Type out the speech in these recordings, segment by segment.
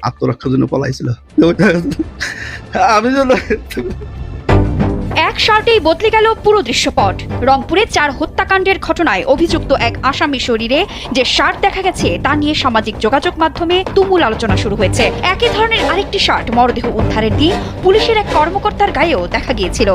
আত্মরক্ষার জন্য পলাইছিল। আমি এক শার্টেই বদলে গেল পুরো দৃশ্যপট। রংপুরে 4 হত্যাকাণ্ডের ঘটনায় অভিযুক্ত এক আসামি শরীরে যে শার্ট দেখা গেছে তা নিয়ে সামাজিক যোগাযোগ মাধ্যমে তুমুল আলোচনা শুরু হয়েছে। একই ধরনের আরেকটি শার্ট মরদেহ উদ্ধারের দিন পুলিশের এক কর্মকর্তার গায়েও দেখা গিয়েছিল।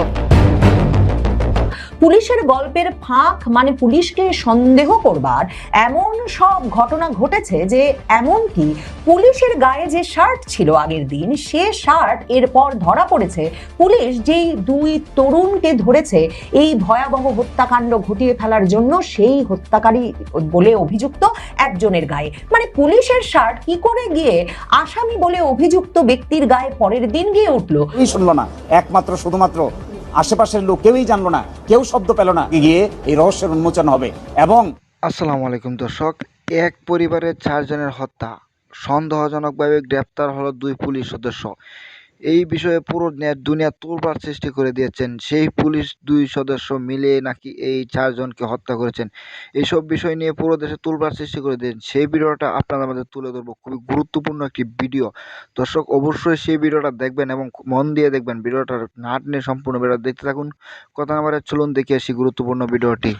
পুলিশের গল্পের ফাঁক মানে পুলিশকে সন্দেহ করবার এমন সব ঘটনা ঘটেছে যে এমনকি পুলিশের গায়ে যে শার্ট ছিল আগের দিন সে শার্ট এরপর ধরা পড়েছে পুলিশ যেই 2 তরুণকে ধরেছে এই ভয়াবহ হত্যাকাণ্ড ঘটিয়ে ফেলার জন্য সেই হত্যাকারী বলে অভিযুক্ত একজনের গায়ে। মানে পুলিশের শার্ট কি করে গিয়ে আসামি বলে অভিযুক্ত ব্যক্তির গায়ে পরের দিন গিয়ে উঠলো? শুনলো না, একমাত্র শুধুমাত্র আশেপাশের লোক কেউই জানলো না, কেউ শব্দ পেল না, গিয়ে এই রহস্যের উন্মোচন হবে। এবং আসসালামু আলাইকুম দর্শক, এক পরিবারের 4 জনের হত্যা, সন্দেহজনকভাবে গ্রেপ্তার হলো 2 পুলিশ সদস্য। এই বিষয়ে পুরো দুনিয়া তোলপাড় সৃষ্টি করে দিয়েছেন। সেই পুলিশ 2 সদস্য মিলে নাকি এই 4 জনকে হত্যা করেছেন। এইসব বিষয় নিয়ে পুরো দেশে তোলপাড় সৃষ্টি করে দিয়েছেন। সেই ভিডিওটা আপনাদের মাঝে তুলে ধরবো, খুবই গুরুত্বপূর্ণ একটি ভিডিও। দর্শক অবশ্যই সেই ভিডিওটা দেখবেন এবং মন দিয়ে দেখবেন। ভিডিওটা না টেনে সম্পূর্ণ ভিডিও দেখতে থাকুন। কথা না বাড়িয়ে চলুন দেখে আসি গুরুত্বপূর্ণ ভিডিওটি।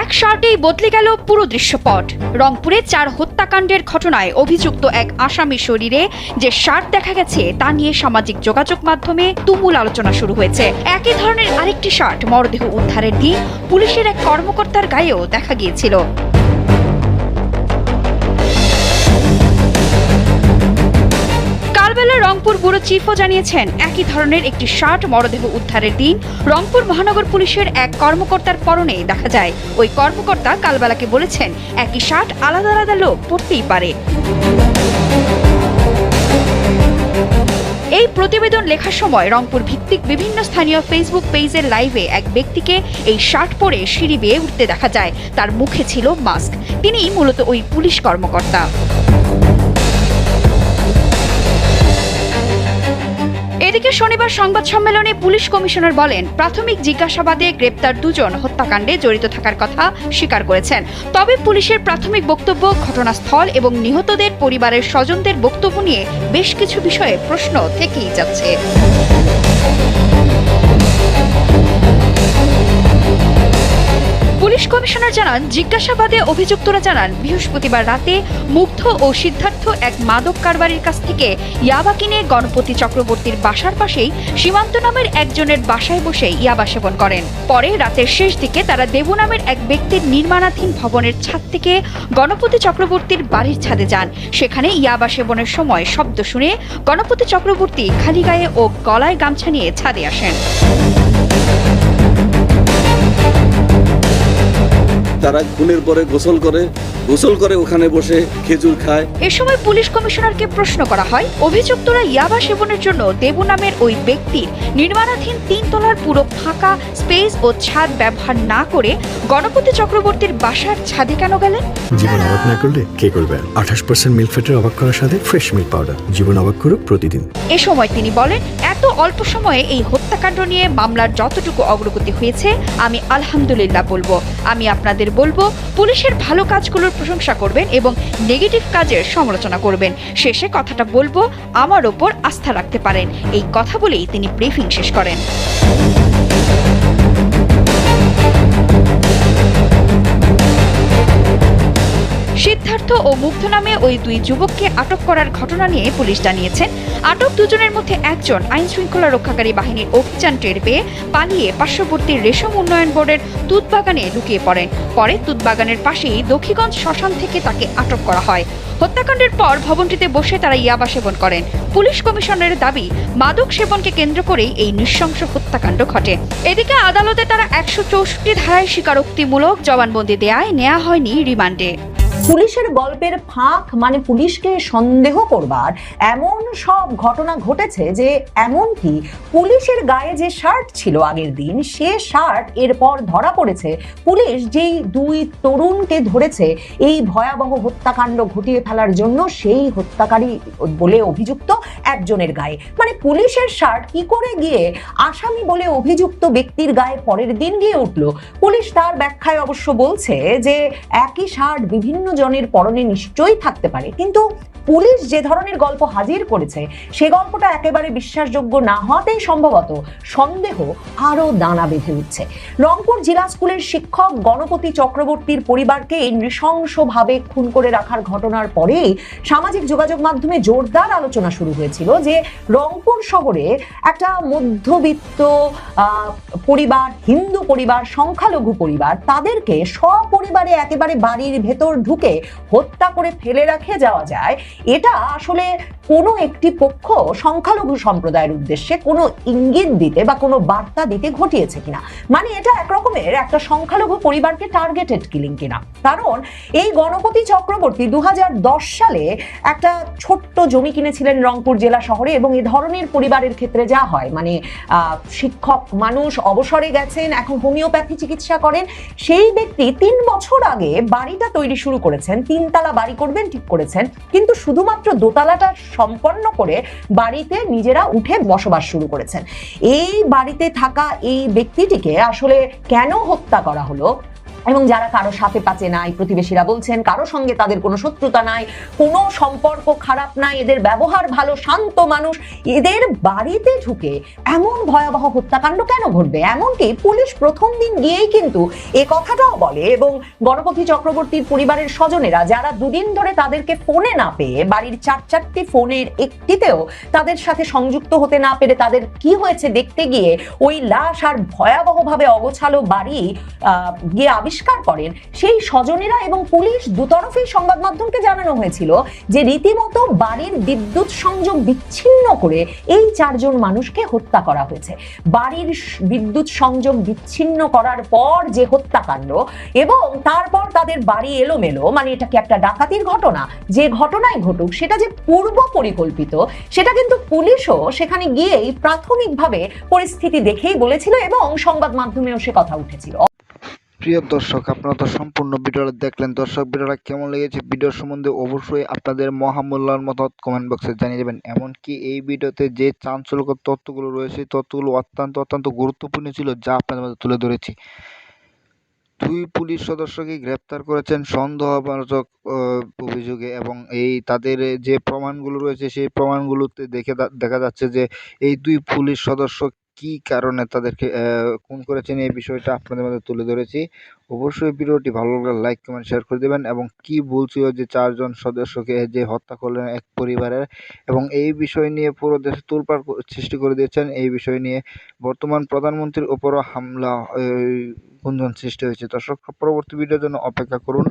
এক শার্টেই বদলে গেল পুরো দৃশ্যপট। রংপুরে 4 হত্যাকাণ্ডের ঘটনায় অভিযুক্ত এক আসামি শরীরে যে শার্ট দেখা গেছে তা নিয়ে সামাজিক যোগাযোগ মাধ্যমে তুমুল আলোচনা শুরু হয়েছে। একই ধরনের আরেকটি শার্ট মরদেহ উদ্ধারের দিন পুলিশের এক কর্মকর্তার গায়েও দেখা গিয়েছিল। রংপুর ব্যুরো চিফও জানিয়েছেন একই ধরনের একটি শার্ট মরদেহ উদ্ধারের দিন রংপুর মহানগর পুলিশের এক কর্মকর্তার পরনে দেখা যায়। ওই কর্মকর্তা কালবেলাকে বলেছেন একই শার্ট আলাদা আলাদা লোক পরতেই পারে। এই প্রতিবেদন লেখার সময় রংপুর ভিত্তিক বিভিন্ন স্থানীয় ফেসবুক পেজের লাইভে এক ব্যক্তিকে এই শার্ট পরে সিঁড়ি বেয়ে উঠতে দেখা যায়। তার মুখে ছিল মাস্ক। তিনি মূলত ওই পুলিশ কর্মকর্তা। এদিকে শনিবার সংবাদ সম্মেলনে পুলিশ কমিশনার বলেন প্রাথমিক জিজ্ঞাসাবাদে গ্রেপ্তার 2 জন হত্যাকাণ্ডে জড়িত থাকার কথা স্বীকার করেছেন। তবে পুলিশের প্রাথমিক বক্তব্য, ঘটনাস্থল এবং নিহতদের পরিবারের স্বজনদের বক্তব্য নিয়ে বেশ কিছু বিষয়ে প্রশ্ন থেকেই যাচ্ছে। পুলিশ কমিশনার জানান জিজ্ঞাসাবাদে অভিযুক্তরা জানান বৃহস্পতিবার রাতে মুগ্ধ ও সিদ্ধার্থ এক মাদক কারবারির কাছ থেকে ইয়াবা কিনে গণপতি চক্রবর্তীর বাসার পাশেই সীমান্ত নামের একজনের বাসায় বসে ইয়াবা সেবন করেন। পরে রাতের শেষ দিকে তারা দেবু নামের এক ব্যক্তির নির্মাণাধীন ভবনের ছাদ থেকে গণপতি চক্রবর্তীর বাড়ির ছাদে যান। সেখানে ইয়াবা সেবনের সময় শব্দ শুনে গণপতি চক্রবর্তী খালি গায়ে ও গলায় গামছা নিয়ে ছাদে আসেন। তারা খুনের পরে গোসল করে ওখানে বসে খেজুর খায়। এ সময় পুলিশ কমিশনারকে প্রশ্ন করা হয় অভিযুক্তরা ইয়াবা সেবনের জন্য দেবু নামের ওই ব্যক্তির নির্মাণাধীন 3 তলার পুরো ফাঁকা স্পেস ও ছাদ ব্যবহার না করে গণপতি চক্রবর্তীর বাসার ছাদে কেন গেলেন? জীবন অবাক না করলে কে করবে? 28% মিল্ক ফ্যাটের অবাক করার সাথে ফ্রেশ মিল্ক পাউডার। জীবন অবাক করুক প্রতিদিন। এ সময় তিনি বলেন এত অল্প সময়ে এই হত্যাকাণ্ড নিয়ে মামলার যতটুকু অগ্রগতি হয়েছে আমি আলহামদুলিল্লাহ বলবো। আমি আপনাদের বলবো পুলিশের ভালো কাজগুলোর প্রশংসা করবেন এবং নেগেটিভ কাজের সমালোচনা করবেন। শেষে কথাটা বলবো আমার ওপর আস্থা রাখতে পারেন। এই কথা বলেই তিনি ব্রিফিং শেষ করেন। সিদ্ধার্থ ও মুগ্ধ নামে ওই 2 যুবককে আটক করার ঘটনা নিয়ে পুলিশ জানিয়েছেন আটক 2 জনের মধ্যে একজন আইন শৃঙ্খলা রক্ষাকারী বাহিনীর অভিযান টের পেয়ে পালিয়ে পার্শ্ববর্তী রেশম উন্নয়ন বোর্ডের তুতবাগানে লুকিয়ে পড়েন। পরে তুতবাগানের পাশেই দক্ষিগঞ্জ শ্মশান থেকে তাকে আটক করা হয়। হত্যাকাণ্ডের পর ভবনটিতে বসে তারা ইয়াবা সেবন করেন। পুলিশ কমিশনারের দাবি মাদক সেবনকে কেন্দ্র করেই এই নৃশংস হত্যাকাণ্ড ঘটে। এদিকে আদালতে তারা 164 ধারায় স্বীকারোক্তিমূলক জবানবন্দি দেয়ায় নেওয়া হয়নি রিমান্ডে। পুলিশের গল্পের ফাঁক মানে পুলিশকে সন্দেহ করবার এমন সব ঘটনা ঘটেছে যে এমনকি পুলিশের গায়ে যে শার্ট ছিল আগের দিন সে শার্ট এরপর ধরা পড়েছে পুলিশ যেই 2 তরুণকে ধরেছে এই ভয়াবহ হত্যাকাণ্ড ঘটিয়ে ফেলার জন্য সেই হত্যাকারী বলে অভিযুক্ত একজনের গায়ে। মানে পুলিশের শার্ট কি করে গিয়ে আসামি বলে অভিযুক্ত ব্যক্তির গায়ে পরের দিন গিয়ে উঠলো? পুলিশ তার ব্যাখ্যায় অবশ্য বলছে যে একই শার্ট বিভিন্ন জনের পরনে নিশ্চয়ই থাকতে পারে, কিন্তু পুলিশ যে ধরনের গল্প হাজির করেছে সে গল্পটা একেবারে বিশ্বাসযোগ্য না হওয়াতেই সম্ভবত সন্দেহ আরো দানা বেঁধে উঠছে। রংপুর জেলা স্কুলের শিক্ষক গণপতি চক্রবর্তীর পরিবারকে নৃশংসভাবে খুন করে রাখার ঘটনার পরেই সামাজিক যোগাযোগ মাধ্যমে জোরদার আলোচনা শুরু হয়েছিল যে রংপুর শহরে একটা মধ্যবিত্ত পরিবার, হিন্দু পরিবার, সংখ্যালঘু পরিবার, তাদেরকে সপরিবারে একেবারে বাড়ির ভেতর ঢুকে হত্যা করে ফেলে রেখে যাওয়া যায়, এটা আসলে কোনো একটি পক্ষ সংখ্যালঘু সম্প্রদায়ের উদ্দেশ্যে কোনো ইঙ্গিত দিতে বা কোনো বার্তা দিতে ঘটিয়েছে কিনা, মানে এটা একরকমের একটা সংখ্যালঘু পরিবারকে টার্গেটেড কিলিং কিনা। কারণ এই গণপতি চক্রবর্তী 2010 সালে একটা ছোট্ট জমি কিনেছিলেন রংপুর জেলা শহরে, এবং এ ধরনের পরিবারের ক্ষেত্রে যা হয়, মানে শিক্ষক মানুষ, অবসরে গেছেন, এখন হোমিওপ্যাথি চিকিৎসা করেন, সেই ব্যক্তি 3 বছর আগে বাড়িটা তৈরি শুরু করেছেন, 3 তলা বাড়ি করবেন ঠিক করেছেন, কিন্তু শুধুমাত্র দোতলাটা সম্পন্ন করে বাড়িতে নিজেরা উঠে বসবাস শুরু করেছেন। এই বাড়িতে থাকা এই ব্যক্তিটিকে আসলে কেন হত্যা করা হলো, এবং যারা কারো সাথে পাচে নাই, প্রতিবেশীরা বলছেন কারো সঙ্গে তাদের কোনো শত্রুতা নাই, কোনো সম্পর্ক খারাপ নাই, এদের ব্যবহার ভালো, শান্ত মানুষ, এদের বাড়িতে ঢুকে এমন ভয়াবহ হত্যাকাণ্ড কেন ঘটবে? এমনকি পুলিশ প্রথম দিন গিয়েই কিন্তু এ কথাটাও বলে, এবং গণপতি চক্রবর্তীর পরিবারের স্বজনেরা যারা 2 দিন ধরে তাদেরকে ফোনে না পেয়ে, বাড়ির 4-4টি ফোনের একটিতেও তাদের সাথে সংযুক্ত হতে না পেরে তাদের কি হয়েছে দেখতে গিয়ে ওই লাশ আর ভয়াবহভাবে অগোছালো বাড়ি গিয়ে আবিষ্কার করেন, সেই স্বজনেরা এবং পুলিশ দুতরফেই সংবাদ মাধ্যমকে জানানো হয়েছিল যে রীতিমতো বাড়ির বিদ্যুৎ সংযোগ বিচ্ছিন্ন করে এই 4 জন মানুষকে হত্যা করা হয়েছে। বাড়ির বিদ্যুৎ সংযোগ বিচ্ছিন্ন করার পর যে হত্যাকাণ্ড, এবং তারপর তাদের বাড়ি এলোমেলো, মানে এটা কি একটা ডাকাতির ঘটনা? যে ঘটনাই ঘটুক সেটা যে পূর্ব পরিকল্পিত, সেটা কিন্তু পুলিশও সেখানে গিয়েই প্রাথমিকভাবে পরিস্থিতি দেখেই বলেছিল, এবং সংবাদ মাধ্যমেও সে কথা উঠেছিল। প্রিয় দর্শক, আপনারা তো সম্পূর্ণ ভিডিওটা দেখলেন। দর্শক, ভিডিওটা কেমন লেগেছে, ভিডিওর সম্বন্ধে অবশ্যই আপনাদের মহামূল্যবান মতামত কমেন্ট বক্সে জানিয়ে দেবেন। এমনকি এই ভিডিওতে যে চাঞ্চল্যকর তথ্যগুলো রয়েছে, তথ্যগুলো অত্যন্ত গুরুত্বপূর্ণ ছিল, যা আপনাদের মধ্যে তুলে ধরেছি। 2 পুলিশ সদস্যকে গ্রেপ্তার করেছেন সন্দেহভাজন অভিযোগে, এবং তাদের যে প্রমাণগুলো রয়েছে সেই প্রমাণগুলোতে দেখা যাচ্ছে যে এই 2 পুলিশ সদস্য কি কারণে তাদেরকে খুন করেছেন, এই বিষয়টা আপনাদের মধ্যে তুলে ধরেছি। অবশ্যই ভিডিওটি ভালো লাগলে লাইক, কমেন্ট, শেয়ার করে দেবেন। এবং কি বলছিল যে 4 জন সদস্যকে যে হত্যা করলেন এক পরিবারের, এবং এই বিষয় নিয়ে পুরো দেশে তোলপাড় সৃষ্টি করে দিয়েছেন। এই বিষয় নিয়ে বর্তমান প্রধানমন্ত্রীর উপরও হামলা গুঞ্জন সৃষ্টি হয়েছে। দর্শক, পরবর্তী ভিডিওর জন্য অপেক্ষা করুন।